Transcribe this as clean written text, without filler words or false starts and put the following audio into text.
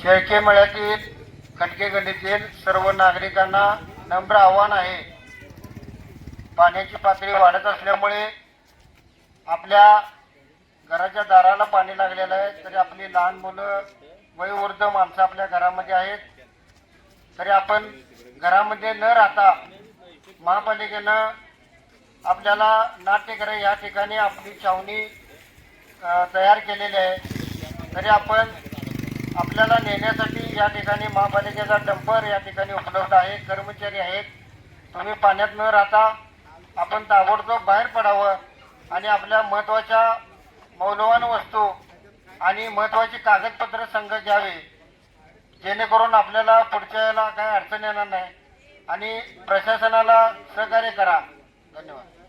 शेळके मळ्यातील खटके गल्लीतील सर्व नागरिकांना नम्र आव्हान आहे। पाण्याची पातळी वाढत असल्यामुळे आपल्या घराच्या दाराला पाणी लागलेलं आहे, तरी आपली लहान मुलं वयोवृद्ध माणसं आपल्या घरामध्ये आहेत, तरी आपण घरामध्ये न राहता महापालिकेनं आपल्याला नाट्यगृह या ठिकाणी आपली छावणी तयार केलेली आहे। तरी आपण आपल्याला नेण्यासाठी या ठिकाणी महापालिकेचा डंपर या ठिकाणी उपलब्ध आहे, कर्मचारी आहेत। तुम्ही पाण्यात न राहता आपण ताबडतोब बाहेर पडावं आणि आपल्या महत्त्वाच्या मौल्यवान वस्तू आणि महत्त्वाची कागदपत्र संघ घ्यावे, जेणेकरून आपल्याला पुढच्या वेळेला काही अडचण येणार नाही। आणि प्रशासनाला सहकार्य करा। धन्यवाद।